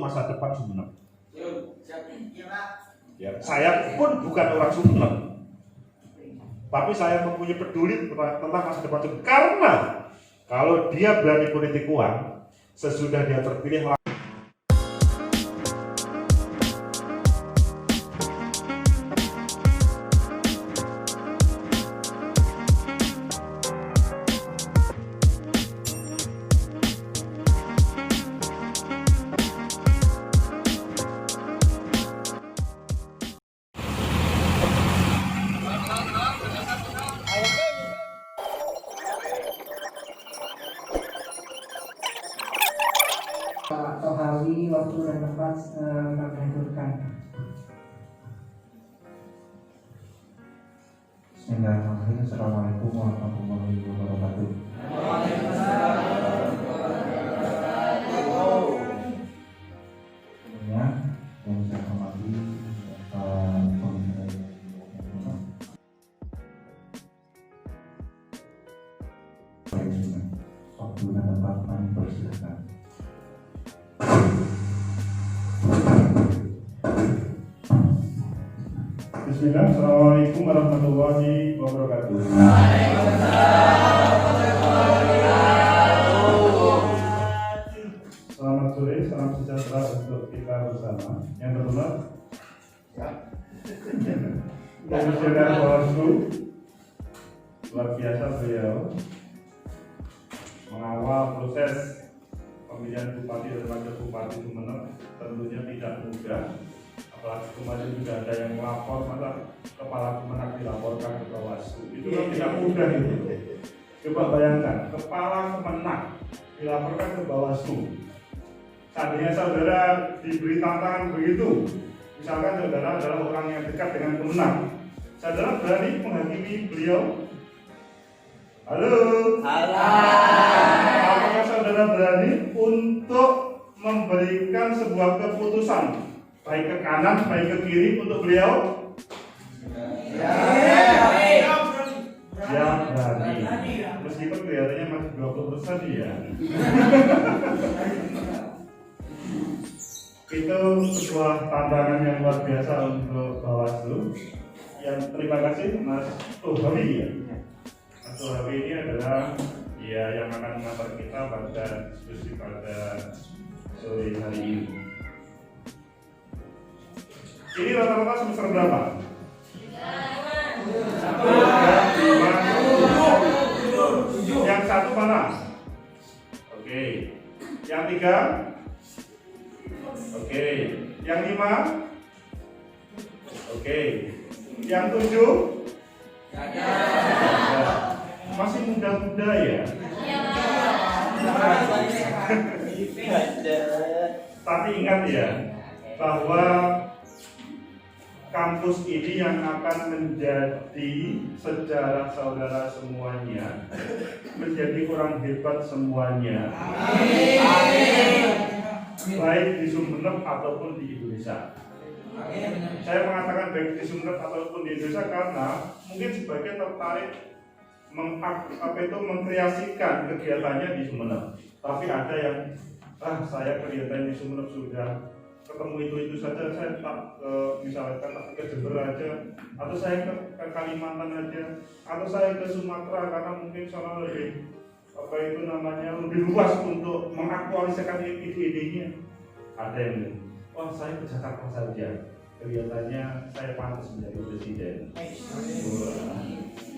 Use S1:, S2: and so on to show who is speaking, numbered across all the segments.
S1: masa depan Sumenep. Ya, saya pun bukan orang Sumenep, tapi saya mempunyai peduli tentang masa depan Sumenep. Karena kalau dia berani politik uang, sesudah dia terpilih.
S2: Atau hari, waktu dan tempat kami haturkan.
S3: Bismillahirrahmanirrahim. Assalamualaikum warahmatullahi wabarakatuh. Sebelumnya yang saya hormati waktu dan tempat kami persilakan.
S1: Bismillah, Assalamualaikum warahmatullahi wabarakatuh. Selamat sore, salam sejahtera untuk kita bersama. Yang terhormat, Komisioner Bawaslu, luar biasa beliau mengawal proses pemilihan bupati dan wakil bupati Sumenep tentunya tidak mudah. Apalagi kemarin juga ada yang melapor, masa kepala kemenang dilaporkan ke Bawaslu. Itu kan tidak mudah itu. Coba bayangkan, kepala kemenang dilaporkan ke Bawaslu. Seandainya saudara diberi tantangan begitu, misalkan saudara adalah orang yang dekat dengan kemenang, saudara berani menghakimi beliau? Halo? Apakah saudara berani untuk memberikan sebuah keputusan baik ke kanan, baik ke kiri untuk beliau? Ya, berani. Meskipun kelihatannya masih 20% ya. Itu sebuah tantangan yang luar biasa untuk Bawaslu. Yang terima kasih Mas Tohawi ya. Mas Tohawi ini adalah ya yang akan mengantar kita pada diskusi pada sore hari ini. Ini rata-rata semester berapa? 7. Yang satu mana? Oke. Yang 3? Oke. Yang 5? Oke. Yang 7? Masih muda-muda ya? Tapi ingat ya, bahwa kampus ini yang akan menjadi sejarah saudara semuanya, menjadi orang hebat semuanya. Amin. Baik di Sumenep ataupun di Indonesia. Saya mengatakan baik di Sumenep ataupun di Indonesia karena mungkin sebagian tertarik mengkreasikan kegiatannya di Sumenep. Tapi ada yang saya kegiatan di Sumenep sudah ketemu itu saja, saya tak misalkan tak ke Jember aja, atau saya ke Kalimantan aja, atau saya ke Sumatera karena mungkin sana lebih lebih luas untuk mengaktualisasikan ide-idenya. Ada yang wah saya ke Jakarta saja, kelihatannya saya pantas menjadi presiden.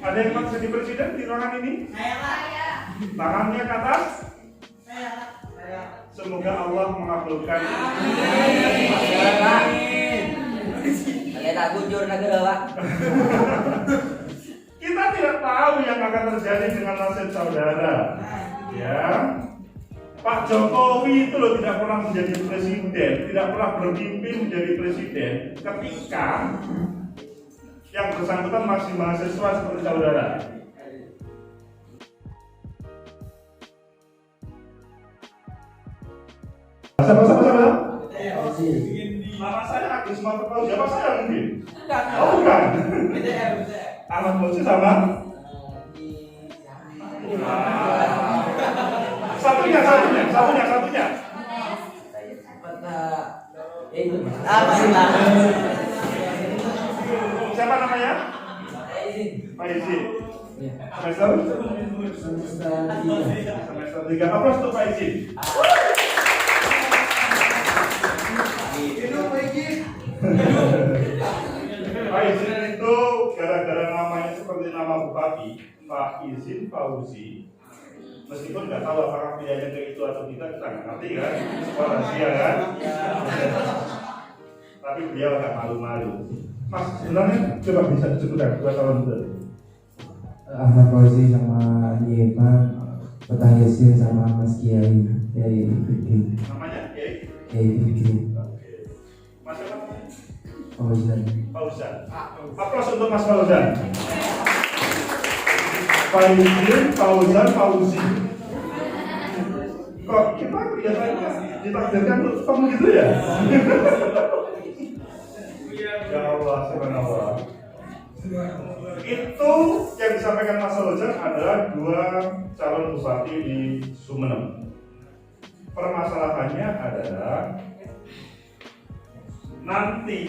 S1: Ada yang pantas jadi presiden di ruangan ini? Saya. Tangannya ke atas? Saya. Semoga Allah mengabulkan.
S4: Amin. Tak bujur negara, Pak.
S1: Kita tidak tahu yang akan terjadi dengan nasib saudara. Ya, Pak Jokowi itu loh tidak pernah menjadi presiden, tidak pernah bermimpi menjadi presiden ketika yang bersangkutan masih mahasiswa seperti saudara. Sama-sama. Nama saya Agus Martopau. Siapa saya mungkin? Oh bukan. Ahmad Bosi sama? Satunya.
S4: Masih lah.
S1: Siapa namanya? Pak Izin. Semester? Semester 3. Aplaus untuk Pak Izin. Pak Izin itu gara-gara namanya seperti nama bupati, Pak Izin Fauzi. Meskipun nggak tahu apakah pilihannya ke itu atau tidak, kita nggak ngerti kan, rahasia kan. Tapi beliau agak malu-malu. Mas, sebenarnya coba bisa disebutkan 2 tahun itu.
S3: Ahmad Fauzi sama Yeman, Petang Yasin sama Mas Kiai Fikri.
S1: Namanya Kiai.
S3: Kiai Fikri.
S1: Oke. Mas siapa?
S3: Fauzan.
S1: Fauzan. Aplaus untuk Mas Fauzan. Pak Izin, Fauzan, Fauzi. Kok kita biasanya ditakdirkan untuk kamu gitu ya? Ya Allah, subhanallah. Itu yang disampaikan Mas Fauzan adalah 2 calon bupati di Sumeneb. Permasalahannya adalah nanti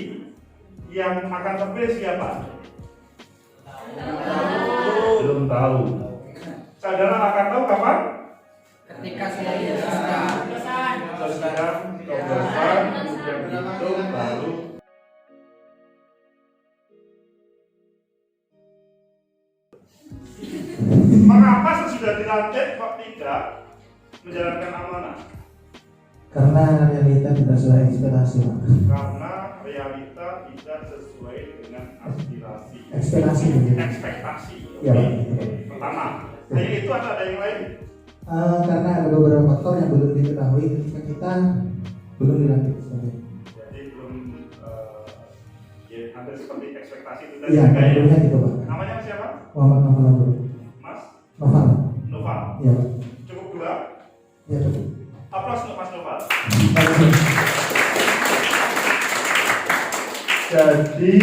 S1: yang akan terpilih siapa? Belum tahu. Saudara akan tahu kapan?
S2: Ketika saya diresmikan.
S1: Sesudah coblosan, kemudian itu baru. Mengapa sesudah dilantik kok tidak menjalankan amanah?
S3: Karena realita tidak sesuai ekspektasi, Pak.
S1: Karena realita tidak sesuai dengan aspirasi.
S3: Ekspektasi.
S1: Ekspektasi.
S3: Ya,
S1: Oke. Pertama. Selain itu ada yang lain?
S3: Karena ada beberapa faktor yang belum diketahui ketika kita belum dilantik.
S1: Jadi belum ya hampir seperti ekspektasi itu tadi.
S3: Iya,
S1: Ya.
S3: benar gitu, Pak.
S1: Namanya siapa?
S3: Muhammad Novel Abdul.
S1: Mas
S3: Novel.
S1: Noval.
S3: Iya, Pak.
S1: Cukup 2.
S3: Iya, Pak.
S1: Aplaus untuk Mas Noval.
S3: Baik.
S1: Jadi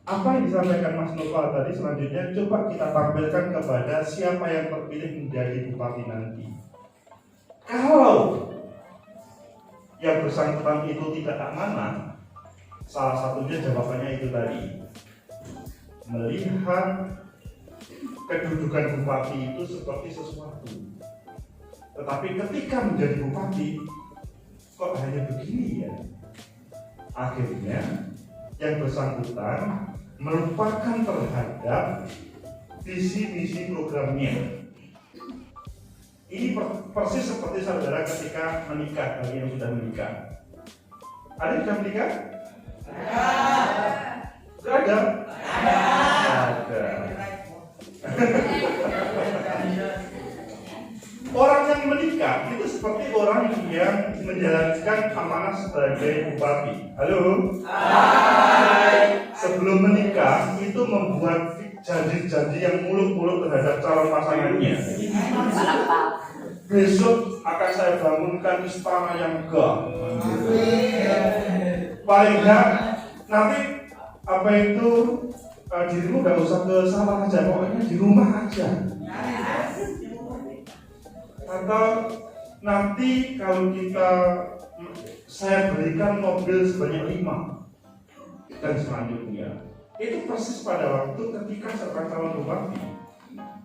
S1: apa yang disampaikan Mas Noval tadi selanjutnya coba kita tampilkan kepada siapa yang terpilih menjadi bupati nanti. Kalau yang bersangkutan itu tidak amanah, salah satunya jawabannya itu tadi. Melihat kedudukan bupati itu seperti sesuatu. Tetapi ketika menjadi bupati, kok hanya begini ya? Akhirnya yang bersangkutan melupakan terhadap visi-misi programnya. Ini persis seperti saudara ketika menikah, bagi yang sudah menikah. Ada yang sudah menikah? Sudah ada? Ada. Orang yang menikah itu seperti orang yang menjalankan amanah sebagai bupati. Halo? Hai. Sebelum menikah itu membuat janji-janji yang muluk-muluk terhadap calon pasangannya. Besok akan saya bangunkan istana yang megah. Paling enggak nanti apa itu dirimu nggak usah ke sawah aja, pokoknya di rumah aja. Atau nanti kalau saya berikan mobil sebanyak 5 dan selanjutnya. Itu persis pada waktu ketika seorang calon bupati.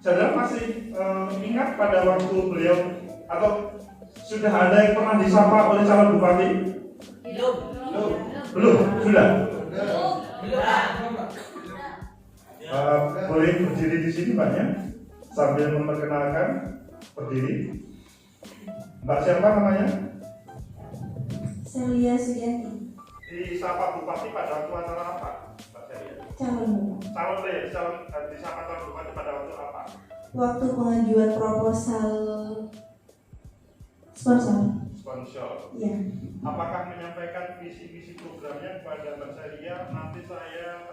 S1: Saudara masih ingat pada waktu beliau atau sudah ada yang pernah disapa oleh calon bupati? Belum. Sudah. Boleh berdiri di sini Mbaknya sambil memperkenalkan. Berdiri. Mbak siapa namanya?
S5: Celia Suyanti.
S1: Disapa bupati pada waktu acara apa? Mbak Celia. Calon disapa calon bupati pada waktu apa?
S5: Waktu pengajuan proposal sponsor. Iya.
S1: Apakah menyampaikan visi-visi programnya kepada Mbak Celia? Nanti saya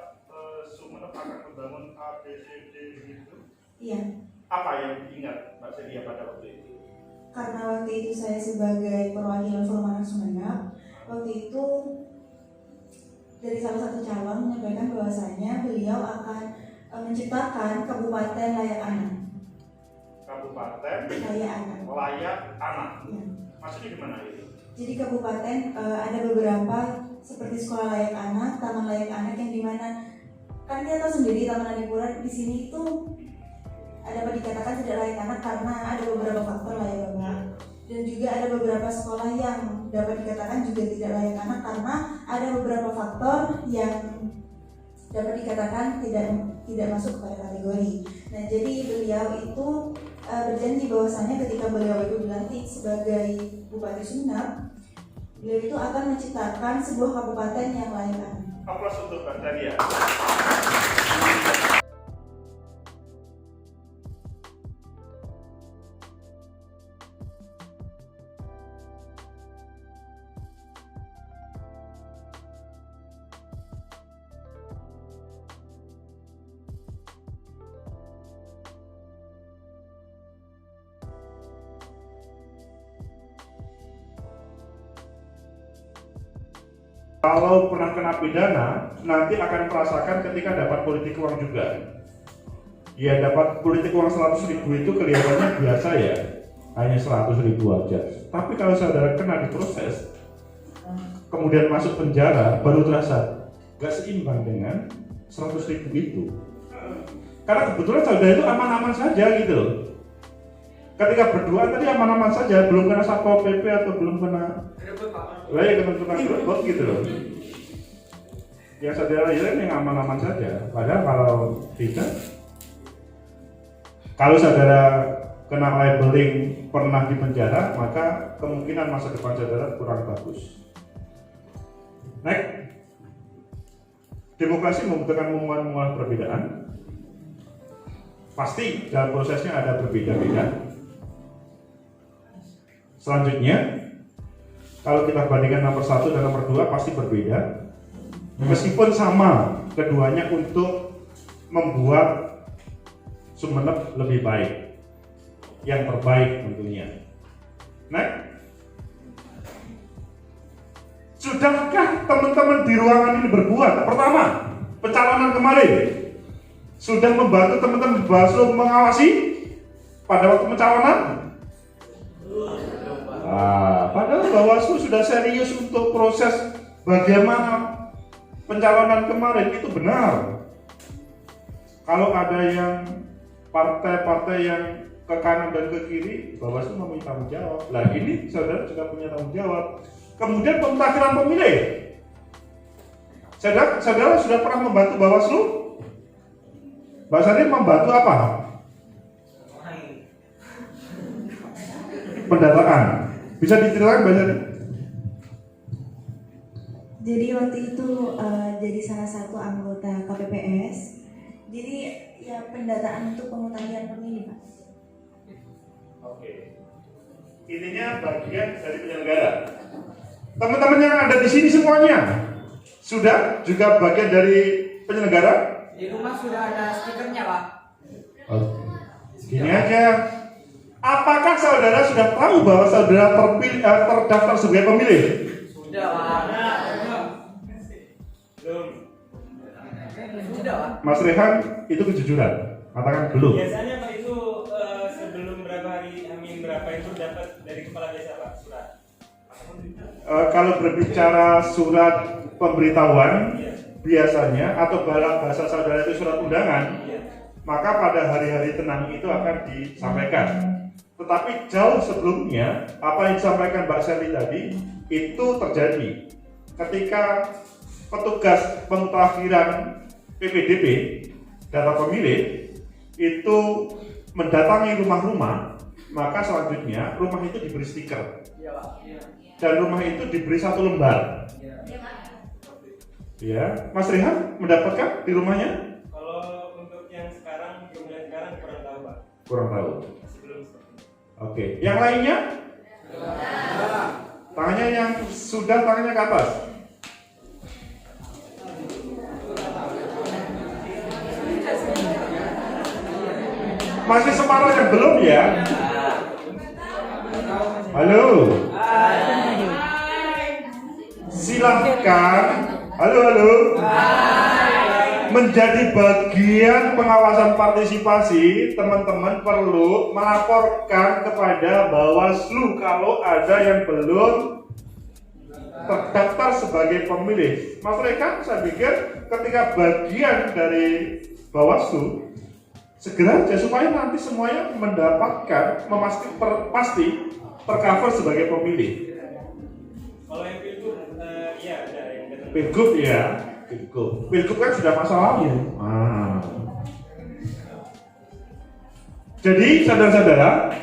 S1: Sumeneb akan membangun A, B, C, D begitu.
S5: Iya.
S1: Apa yang diingat Mbak Celia pada waktu itu?
S5: Karena waktu itu saya sebagai perwakilan Formanak Sumeneb, waktu itu dari salah satu calon menyampaikan bahwasanya beliau akan menciptakan kabupaten layak anak.
S1: Kabupaten
S5: Layak anak.
S1: layak anak.
S5: Ya.
S1: Maksudnya gimana itu?
S5: Jadi kabupaten ada beberapa seperti sekolah layak anak, taman layak anak yang dimana kan kita tahu sendiri Taman Adipura di sini itu dapat dikatakan tidak layak anak karena ada beberapa faktor lah ya Bapak. Dan juga ada beberapa sekolah yang dapat dikatakan juga tidak layak anak karena ada beberapa faktor yang dapat dikatakan tidak masuk kepada kategori. Nah, jadi beliau itu berjanji bahwasanya ketika beliau itu dilantik sebagai Bupati Sumeneb, beliau itu akan menciptakan sebuah kabupaten yang layak anak.
S1: Aplaus untuk Mbak Tania. Kalau pernah kena pidana, nanti akan merasakan ketika dapat politik uang juga. Ya, dapat politik uang 100.000 itu kelihatannya biasa ya, hanya 100.000 aja. Tapi kalau saudara kena diproses, kemudian masuk penjara, baru terasa gak seimbang dengan 100.000 itu. Karena kebetulan saudara itu aman-aman saja gitu loh. Ketika berdua tadi aman-aman saja, belum kena Satpol PP atau belum kena kena tukang gerbot gitu loh. Yang saudara lihat yang aman-aman saja. Padahal kalau tidak, kalau saudara kena labeling pernah di penjara, maka kemungkinan masa depan saudara kurang bagus. Next, demokrasi membutuhkan mengulang perbedaan. Pasti dalam prosesnya ada berbeda-beda. Selanjutnya, kalau kita bandingkan nomor 1 dan nomor 2 pasti berbeda. Meskipun sama keduanya untuk membuat Sumeneb lebih baik, yang terbaik tentunya. Next. Sudahkah teman-teman di ruangan ini berbuat? Pertama, pencalonan kemarin sudah membantu teman-teman Bawaslu mengawasi pada waktu pencalonan? Padahal Bawaslu sudah serius untuk proses bagaimana pencalonan kemarin, itu benar. Kalau ada yang partai-partai yang ke kanan dan ke kiri, Bawaslu mempunyai tanggung jawab. Nah, ini saudara juga punya tanggung jawab. Kemudian pemutakhiran pemilih, saudara sudah pernah membantu Bawaslu? Mbak Sari membantu apa? Pendataan. Bisa diceritakan Mbak Sari?
S5: Jadi waktu itu jadi salah satu anggota KPPS. Jadi ya pendataan untuk pemutahiran pemilih, Pak.
S1: Oke. Intinya bagian dari penyelenggara. Teman-teman yang ada di sini semuanya sudah juga bagian dari penyelenggara?
S2: Di rumah sudah ada stikernya, Pak.
S1: Gini aja. Apakah saudara sudah tahu bahwa saudara terdaftar sebagai pemilih?
S2: Sudah, Pak. Sudah, Pak.
S1: Mas Rehan, itu kejujuran. Katakan belum.
S6: Biasanya Pak itu sebelum berapa hari, amin berapa itu dapat dari kepala desa Pak surat?
S1: Kalau berbicara surat pemberitahuan, biasanya atau bahasa saudara itu surat undangan, maka pada hari-hari tenang itu akan disampaikan. Tetapi jauh sebelumnya, apa yang disampaikan Mbak Sally tadi itu terjadi ketika petugas pemutakhiran PPDB data pemilih itu mendatangi rumah-rumah, maka selanjutnya rumah itu diberi stiker dan rumah itu diberi 1 lembar. Ya, Mas Rehan mendapatkan di rumahnya?
S6: Kalau untuk yang sekarang, jumlah sekarang kurang tahu Pak.
S1: Kurang tahu.
S6: Masih belum seperti itu.
S1: Oke, yang lainnya? Tangannya yang sudah, tangannya ke atas. Masih separuh yang belum ya? Halo. Silahkan. Halo. Menjadi bagian pengawasan partisipasi, teman-teman perlu melaporkan kepada Bawaslu kalau ada yang belum terdaftar sebagai pemilih. Mas Rekan, saya pikir ketika bagian dari Bawaslu segera aja supaya nanti semuanya mendapatkan pasti tercover sebagai pemilih.
S6: Kalau yang pilgub, iya ada yang ketemu.
S1: Pilgub ya, pilgub kan sudah masa lalu. Jadi saudara-saudara,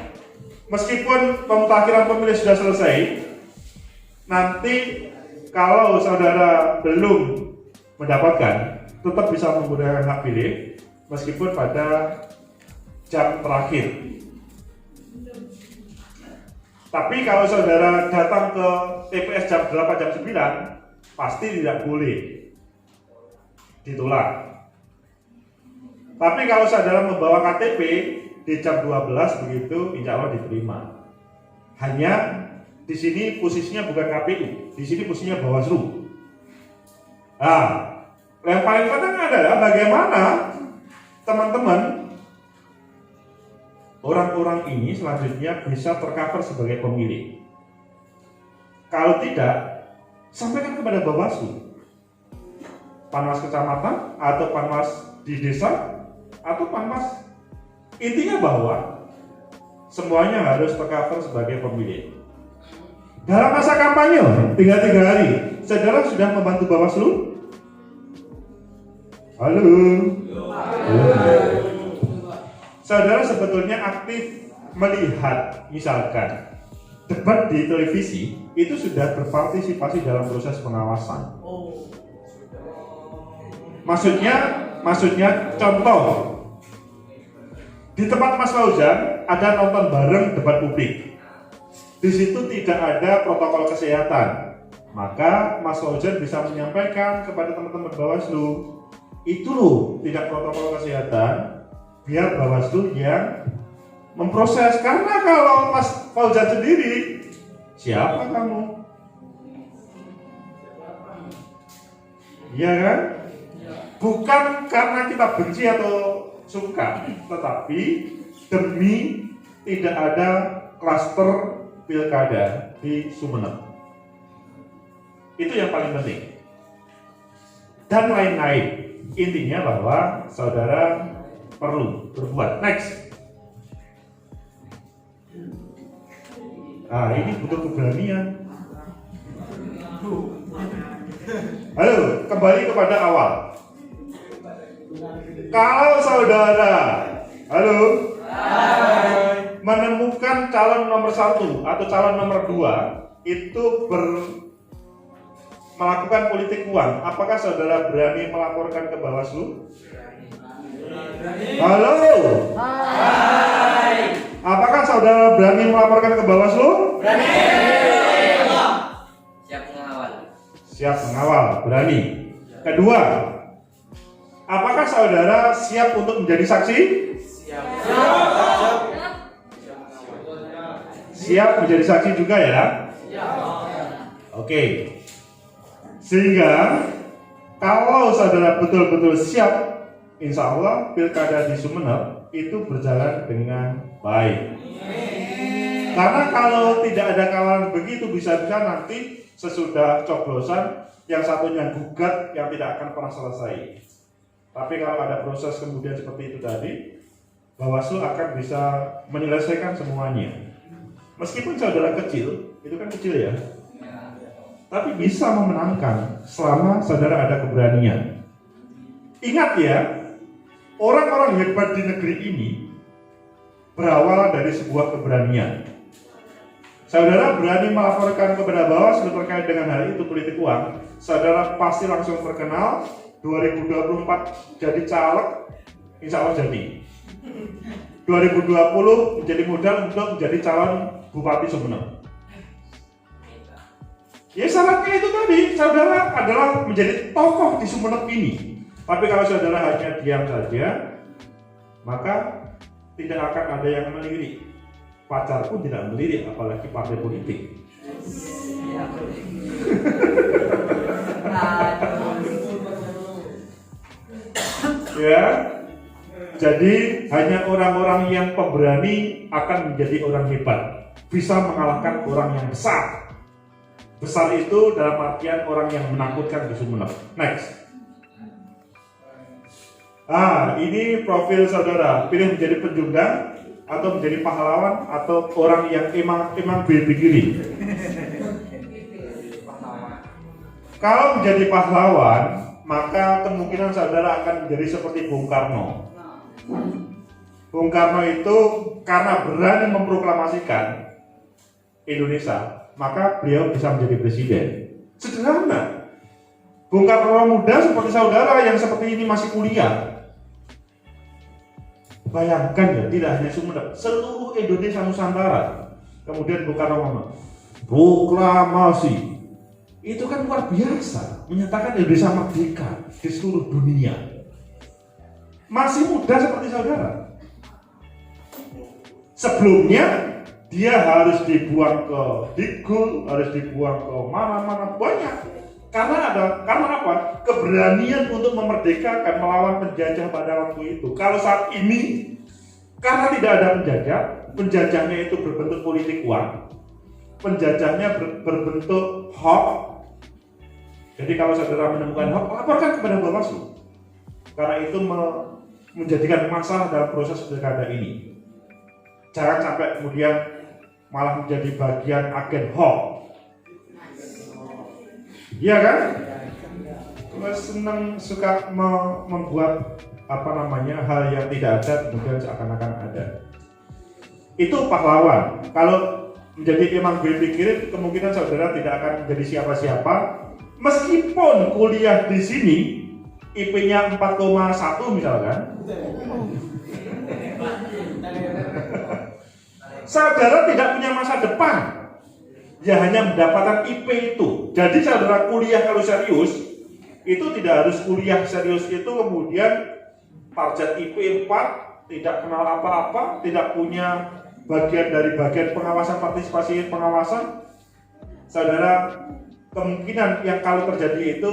S1: meskipun pemutakhiran pemilih sudah selesai, nanti kalau saudara belum mendapatkan, tetap bisa menggunakan hak pilih meskipun pada jam terakhir. Tapi kalau saudara datang ke TPS jam 8, jam 9, pasti tidak boleh ditolak. Tapi kalau saudara membawa KTP di jam 12 begitu, insya Allah diterima. Hanya di sini posisinya bukan KPU, di sini posisinya Bawaslu. Nah, yang paling penting adalah bagaimana teman-teman orang-orang ini selanjutnya bisa tercover sebagai pemilih. Kalau tidak, sampaikan kepada Bawaslu, Panwas kecamatan atau Panwas di desa atau Panwas. Intinya bahwa semuanya harus tercover sebagai pemilih. Dalam masa kampanye, tinggal 3 hari, saudara sudah membantu Bawaslu? Halo. Saudara sebetulnya aktif melihat, misalkan debat di televisi itu sudah berpartisipasi dalam proses pengawasan. Maksudnya contoh, di tempat Mas Fauzan ada nonton bareng debat publik. Di situ tidak ada protokol kesehatan, maka Mas Fauzan bisa menyampaikan kepada teman-teman Bawaslu, itu loh tidak protokol kesehatan, biar Bawaslu yang memproses. Karena kalau Mas Fauzan sendiri, siapa kamu? Iya kan? Bukan karena kita benci atau suka, tetapi demi tidak ada klaster pilkada di Sumeneb. Itu yang paling penting. Dan lain-lain. Intinya bahwa saudara perlu berbuat. Next. Ini butuh keberanian. Halo, kembali kepada awal. Kalau saudara, menemukan calon nomor 1 atau calon nomor 2 itu melakukan politik uang, apakah saudara berani melaporkan ke Bawaslu? Halo? Apakah saudara berani melaporkan ke Bawaslu?
S2: Berani.
S1: Siap mengawal, berani. Kedua, apakah saudara siap untuk menjadi saksi? Siap menjadi saksi juga ya? Oke. Sehingga kalau saudara betul-betul siap, insya Allah pilkada di Sumeneb itu berjalan dengan baik. Karena kalau tidak ada kawalan begitu, bisa-bisa nanti sesudah coblosan yang satunya gugat yang tidak akan pernah selesai. Tapi kalau ada proses kemudian seperti itu tadi, Bawaslu akan bisa menyelesaikan semuanya. Meskipun saudara kecil, itu kan kecil ya, tapi bisa memenangkan selama saudara ada keberanian. Ingat ya, orang-orang hebat di negeri ini berawal dari sebuah keberanian. Saudara berani melaporkan kepada Bawaslu terkait dengan hal itu politik uang, saudara pasti langsung terkenal. 2024 jadi caleg, insya Allah jadi. 2020 menjadi modal untuk menjadi calon Bupati Sumeneb. Ya syaratnya itu tadi, saudara adalah menjadi tokoh di Sumeneb ini. Tapi kalau saudara hanya diam saja, maka tidak akan ada yang melirik. Pacar pun tidak melirik, apalagi partai politik. Ya, jadi hanya orang-orang yang pemberani akan menjadi orang hebat, bisa mengalahkan orang yang besar. besar itu dalam artian orang yang menakutkan di Sumeneb. Next. Ini profil saudara. Pilih menjadi pecundang atau menjadi pahlawan atau orang yang emang beli kiri. Kalau menjadi pahlawan, maka kemungkinan saudara akan menjadi seperti Bung Karno. Bung Karno itu karena berani memproklamasikan Indonesia, maka beliau bisa menjadi presiden. Sederhana. Bung Karno muda seperti saudara yang seperti ini masih kuliah. Bayangkan ya, tidak hanya Sumeneb, seluruh Indonesia Nusantara. Kemudian Bung Karno ngomong, proklamasi. Itu kan luar biasa, menyatakan Indonesia merdeka di seluruh dunia. Masih muda seperti saudara. Sebelumnya dia harus dibuang ke Digul, harus dibuang ke mana-mana banyak. Karena apa? Keberanian untuk memerdekakan melawan penjajah pada waktu itu. Kalau saat ini, karena tidak ada penjajah, penjajahnya itu berbentuk politik uang, penjajahnya berbentuk hoax. Jadi kalau saudara menemukan hoax, laporkan kepada Bawaslu. Karena itu menjadikan masalah dalam proses pilkada ini. Jangan sampai kemudian malah menjadi bagian agen hoax. Iya kan? Kalau senang suka membuat hal yang tidak ada kemudian seakan-akan ada. Itu pahlawan. Kalau menjadi emang gue pikirin, kemungkinan saudara tidak akan menjadi siapa-siapa. Meskipun kuliah di sini IP-nya 4,1 misalkan. Saudara tidak punya masa depan. Ya hanya mendapatkan IP itu. Jadi saudara kuliah kalau serius, itu tidak harus kuliah serius itu kemudian target IP 4, tidak kenal apa-apa, tidak punya bagian dari bagian pengawasan partisipasi pengawasan. Saudara kemungkinan yang kalau terjadi itu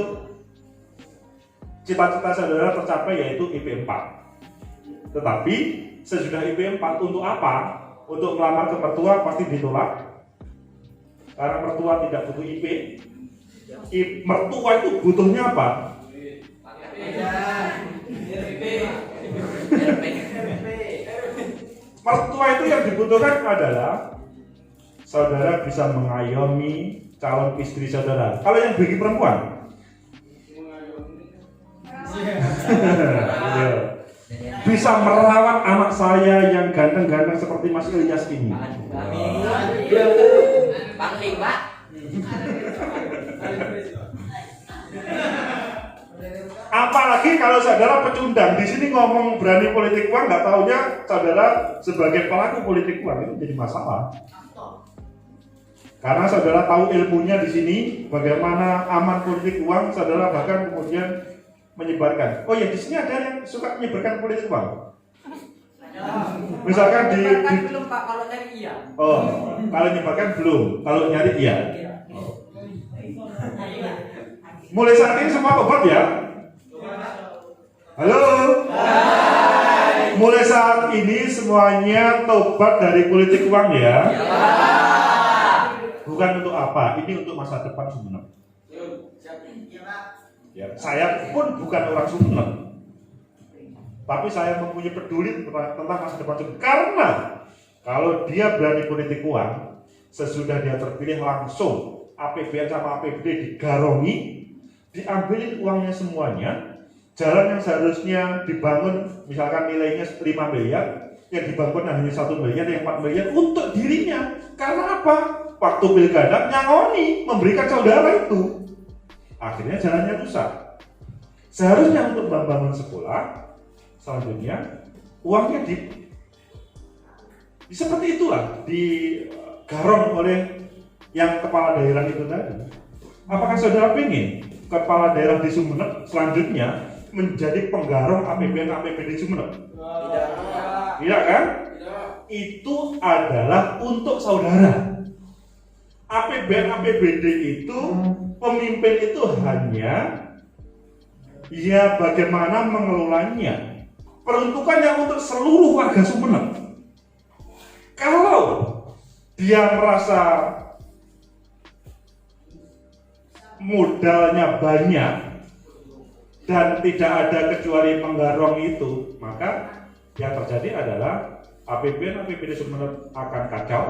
S1: cita-cita saudara tercapai yaitu IP 4. Tetapi sesudah IP 4 untuk apa? Untuk melamar ke mertua pasti ditolak. Karena mertua tidak butuh IP. Mertua itu butuhnya apa? Mertua itu yang dibutuhkan adalah saudara bisa mengayomi calon istri saudara. Kalau yang bagi perempuan, bisa merawat anak saya yang ganteng-ganteng seperti Mas Ilyas ini.
S4: Panglima.
S1: Apalagi kalau saudara pecundang, di sini ngomong berani politik uang, nggak taunya saudara sebagai pelaku politik uang, itu jadi masalah. Karena saudara tahu ilmunya di sini, bagaimana aman politik uang, saudara bahkan kemudian menyebarkan. Oh ya, di sini ada yang suka menyebarkan politik uang. Misalkan di
S2: belum Pak, kalau nyari iya.
S1: Oh, kalau menyebarkan belum, kalau nyari iya. Mulai saat ini semua tobat ya. Halo. Hai. Mulai saat ini semuanya tobat dari politik uang ya. Bukan untuk apa? Ini untuk masa depan Sumeneb. Ya, saya pun bukan orang Sumeneb, tapi saya mempunyai peduli tentang masa depan Sumeneb. Karena kalau dia berani politik uang, sesudah dia terpilih langsung APBN sama APBD digarongi, diambilin uangnya semuanya. Jalan yang seharusnya dibangun, misalkan nilainya 5 miliar, yang dibangun hanya 1 miliar, yang 4 miliar untuk dirinya. Karena apa? Waktu pilkada nyangoni memberikan saudara itu. Akhirnya jalannya rusak. Seharusnya untuk membangun sekolah, selanjutnya uangnya seperti itulah digarong oleh yang kepala daerah itu tadi. Apakah saudara ingin kepala daerah di Sumeneb selanjutnya menjadi penggarong APBD Sumeneb? Tidak kan? Itu adalah untuk saudara. APBD itu pemimpin itu hanya ya bagaimana mengelolanya. Peruntukannya untuk seluruh warga Sumeneb. Kalau dia merasa modalnya banyak dan tidak ada kecuali penggarong itu, maka yang terjadi adalah APBD Sumeneb akan kacau.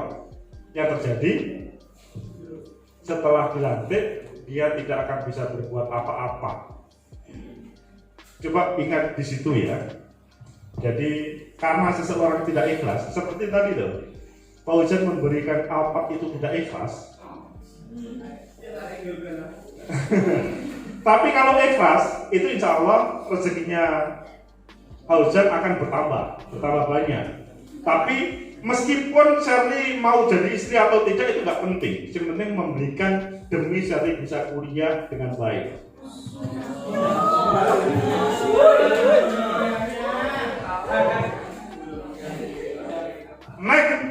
S1: Yang terjadi setelah dilantik dia tidak akan bisa berbuat apa-apa. Coba ingat di situ ya. Jadi karena seseorang tidak ikhlas, seperti tadi loh, Fauzan memberikan Alphard itu tidak ikhlas. Tapi kalau ikhlas, itu insya Allah rezekinya Fauzan akan bertambah banyak. Tapi meskipun Sherly mau jadi istri atau tidak itu nggak penting. Yang penting memberikan demi Sherly bisa kuliah dengan baik. Next,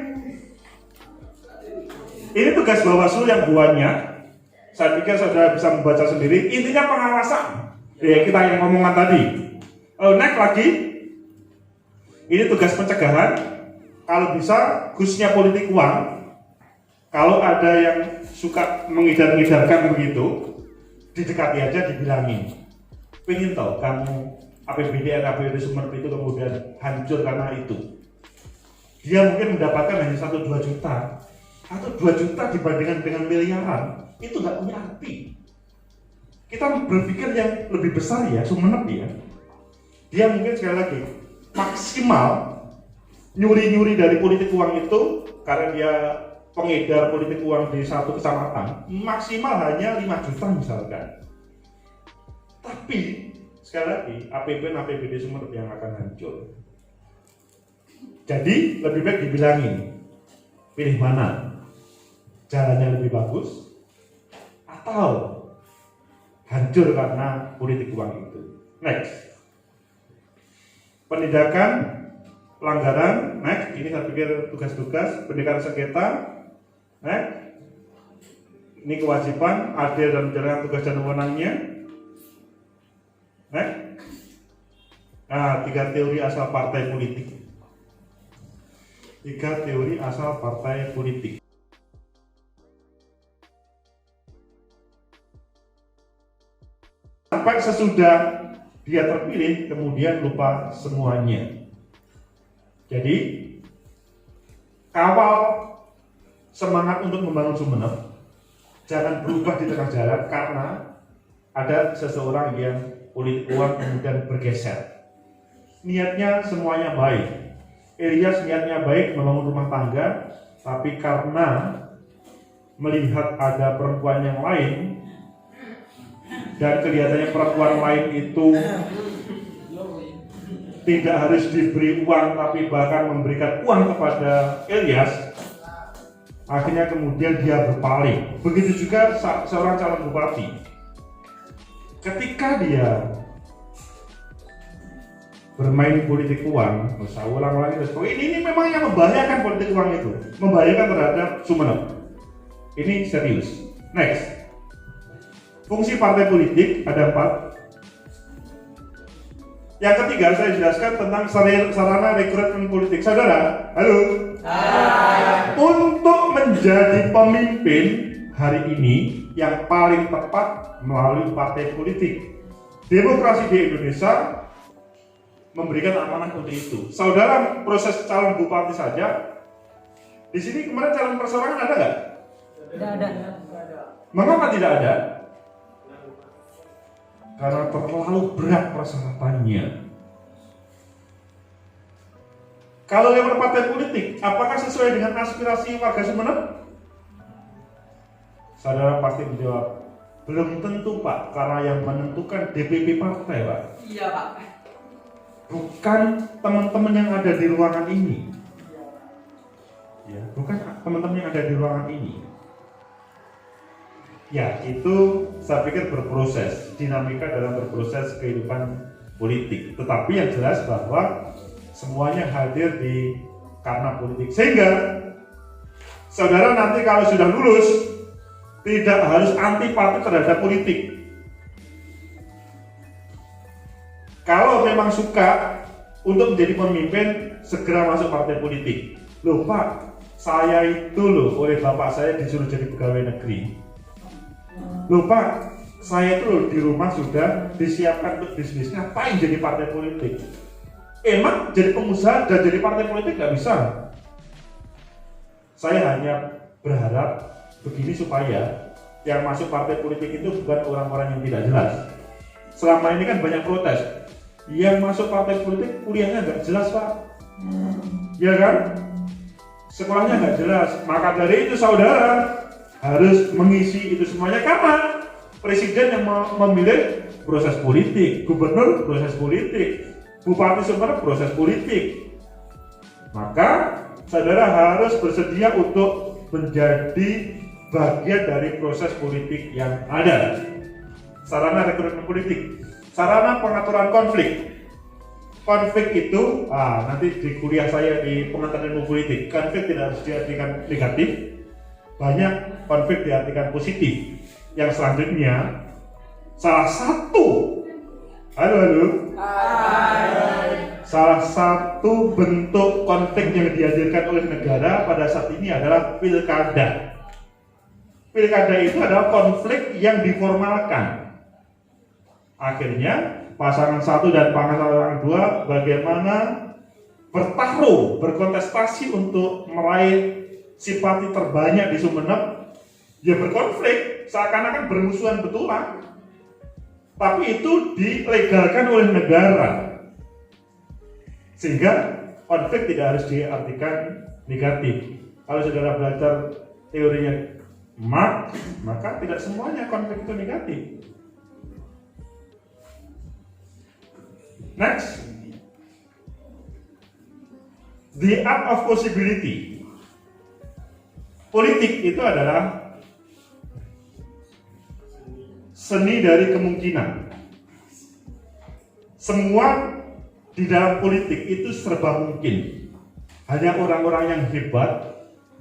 S1: ini tugas Bawaslu yang buahnya. Saya pikir saudara bisa membaca sendiri. Intinya pengawasan. Ya, kita yang ngomongan tadi. Next lagi, ini tugas pencegahan. Kalau bisa, khususnya politik uang. Kalau ada yang suka mengidar-idarkan begitu, didekati aja, dibilangin. Pengen tahu kamu APBD Sumeneb itu kemudian hancur karena itu. Dia mungkin mendapatkan hanya 1-2 juta atau 2 juta dibandingkan dengan miliaran, itu nggak punya arti. Kita berpikir yang lebih besar ya, Sumeneb ya. Dia mungkin sekali lagi maksimal nyuri-nyuri dari politik uang itu karena dia pengedar politik uang di satu kecamatan, maksimal hanya 5 juta misalkan. Tapi sekali lagi APBD Sumeneb yang akan hancur. Jadi lebih baik dibilangin, pilih mana, jalannya lebih bagus atau hancur karena politik uang itu. Next, penindakan pelanggaran. Next, ini saya pikir tugas-tugas penindakan sengketa. Next, ini kewajiban adil dan menjalankan tugas dan wewenangnya. Next, nah 3 teori asal partai politik. 3 teori asal partai politik. Sampai sesudah dia terpilih, kemudian lupa semuanya. Jadi, kawal semangat untuk membangun Sumeneb, jangan berubah di tengah jalan karena ada seseorang yang politik uang kemudian bergeser. Niatnya semuanya baik. Ilyas niatnya baik membangun rumah tangga, tapi karena melihat ada perempuan yang lain dan kelihatannya perempuan lain itu tidak harus diberi uang tapi bahkan memberikan uang kepada Ilyas, akhirnya kemudian dia berpaling. Begitu juga seorang calon bupati, ketika dia bermain politik uang, saya ulang-ulangi terus. Ini memang yang membahayakan politik uang itu, membahayakan terhadap Sumeneb. Ini serius. Next, fungsi partai politik ada 4. Yang ketiga saya jelaskan tentang sarana rekrutmen politik. Saudara, halo. Hai. Untuk menjadi pemimpin hari ini yang paling tepat melalui partai politik. Demokrasi di Indonesia memberikan amanah untuk itu. Saudara, proses calon bupati saja. Di sini kemarin calon perseorangan ada nggak?
S4: Tidak ada.
S1: Mengapa tidak ada? Karena terlalu berat persyaratannya. Kalau lewat partai politik, apakah sesuai dengan aspirasi warga Sumeneb? Saudara pasti menjawab, belum tentu Pak, karena yang menentukan DPP partai Pak.
S2: Iya Pak.
S1: Bukan teman-teman yang ada di ruangan ini. Ya, bukan teman-teman yang ada di ruangan ini. Ya, itu saya pikir berproses, dinamika dalam berproses kehidupan politik. Tetapi yang jelas bahwa semuanya hadir karena politik. Sehingga saudara nanti kalau sudah lulus tidak harus antipati terhadap politik. Kalau memang suka untuk menjadi pemimpin, segera masuk partai politik. Loh Pak, saya itu oleh bapak saya disuruh jadi pegawai negeri. Loh Pak, Saya itu di rumah sudah disiapkan untuk bisnis, ngapain jadi partai politik? Emang jadi pengusaha dan jadi partai politik nggak bisa? Saya hanya berharap begini supaya yang masuk partai politik itu bukan orang-orang yang tidak jelas. Selama ini kan banyak protes, yang masuk partai politik kuliahnya nggak jelas Pak, ya kan? Sekolahnya nggak jelas, maka dari itu saudara harus mengisi itu semuanya karena presiden yang memilih proses politik, gubernur proses politik, bupati Sumeneb proses politik. Maka saudara harus bersedia untuk menjadi bagian dari proses politik yang ada. Sarana rekrutmen politik, sarana pengaturan konflik. Konflik itu, nanti di kuliah saya di pengantar ilmu politik, konflik tidak harus diartikan negatif, banyak konflik diartikan positif. Yang selanjutnya, salah satu salah satu bentuk konflik yang dihadirkan oleh negara pada saat ini adalah pilkada. Pilkada itu adalah konflik yang diformalkan. Akhirnya pasangan satu dan pasangan dua bagaimana bertarung, berkontestasi untuk meraih simpati terbanyak di Sumeneb, ya berkonflik, seakan-akan bermusuhan betulan. Tapi itu dilegalkan oleh negara. Sehingga konflik tidak harus diartikan negatif. Kalau saudara belajar teorinya Marx, maka tidak semuanya konflik itu negatif. Next, the art of possibility. Politik itu adalah seni dari kemungkinan. Semua di dalam politik itu serba mungkin. Hanya orang-orang yang hebat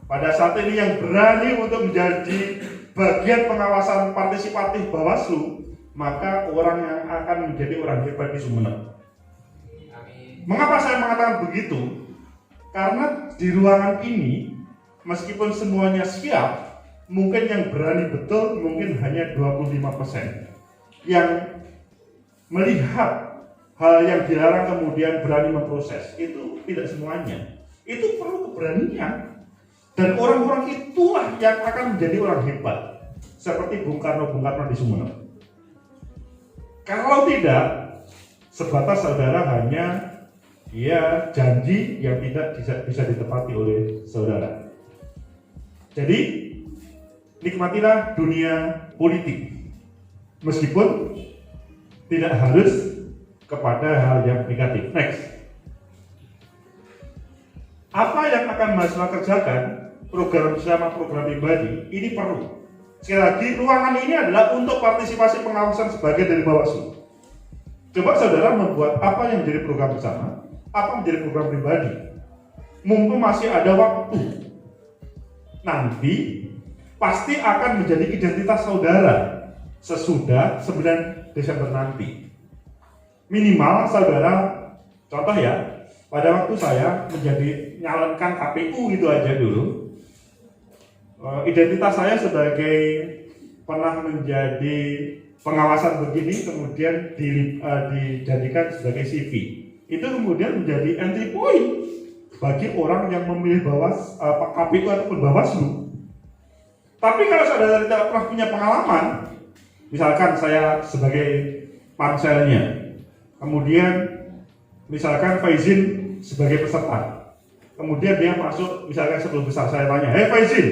S1: pada saat ini yang berani untuk menjadi bagian pengawasan partisipatif Bawaslu, maka orang yang akan menjadi orang hebat di Sumeneb. Mengapa saya mengatakan begitu? Karena di ruangan ini, meskipun semuanya siap, mungkin yang berani betul mungkin hanya 25%. Yang melihat hal yang dilarang kemudian berani memproses, itu tidak semuanya. Itu perlu keberanian. Dan orang-orang itulah yang akan menjadi orang hebat. Seperti Bung Karno di Sumeneb. Kalau tidak, sebatas saudara hanya janji yang tidak bisa ditepati oleh saudara. Jadi, nikmatilah dunia politik. Meskipun tidak harus kepada hal yang negatif. Next. Apa yang akan mahasiswa kerjakan, program bersama program pribadi, ini perlu. Sekali lagi, ruangan ini adalah untuk partisipasi pengawasan sebagai dari Bawaslu. Coba saudara membuat apa yang menjadi program bersama, apa menjadi program pribadi. Mumpung masih ada waktu, nanti pasti akan menjadi identitas saudara sesudah 9 Desember nanti. Minimal saudara, contoh ya, pada waktu saya menjadi nyalonkan KPU itu aja dulu, identitas saya sebagai pernah menjadi pengawasan begini kemudian dijadikan sebagai CV. Itu kemudian menjadi entry point bagi orang yang memilih KPU ataupun Bawaslu. Tapi kalau saudara tidak pernah punya pengalaman, misalkan saya sebagai panselnya, kemudian misalkan Faizin sebagai peserta, kemudian dia masuk, misalkan sebelum besar saya tanya, "Hei Faizin,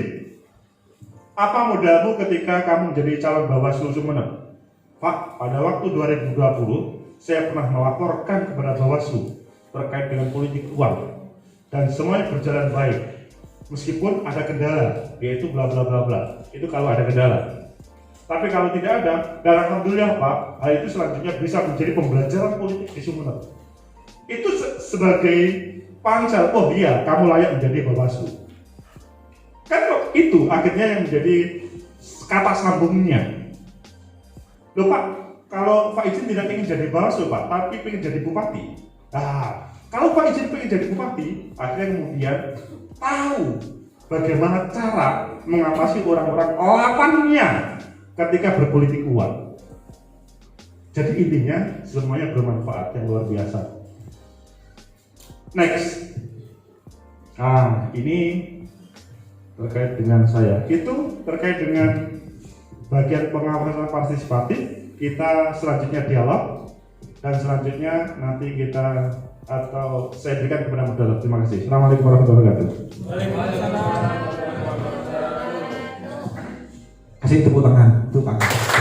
S1: apa modalmu ketika kamu menjadi calon Bawaslu Sumeneb?" "Pak, pada waktu 2020 saya pernah melaporkan kepada Bawaslu terkait dengan politik uang dan semuanya berjalan baik meskipun ada kendala, yaitu bla bla bla bla." Itu kalau ada kendala. Tapi kalau tidak ada, dan alhamdulillah Pak, hal itu selanjutnya bisa menjadi pembelajaran politik di Sumeneb. Itu sebagai pansel, oh iya, kamu layak menjadi Bawaslu. Kan itu akhirnya yang menjadi kata sambungnya. Loh Pak, kalau Pak Izin tidak ingin jadi Bawaslu Pak, tapi ingin jadi bupati. Nah, kalau Pak Izin ingin jadi bupati, akhirnya kemudian tahu bagaimana cara mengatasi orang-orang lawannya ketika berpolitik uang. Jadi intinya semuanya bermanfaat yang luar biasa. Next. Nah, ini terkait dengan saya. Itu terkait dengan bagian pengawasan partisipatif. Kita selanjutnya dialog dan selanjutnya nanti kita atau saya berikan kepada moderator. Terima kasih. Assalamualaikum warahmatullahi wabarakatuh.
S3: Kasih tepuk tangan, tepuk tangan.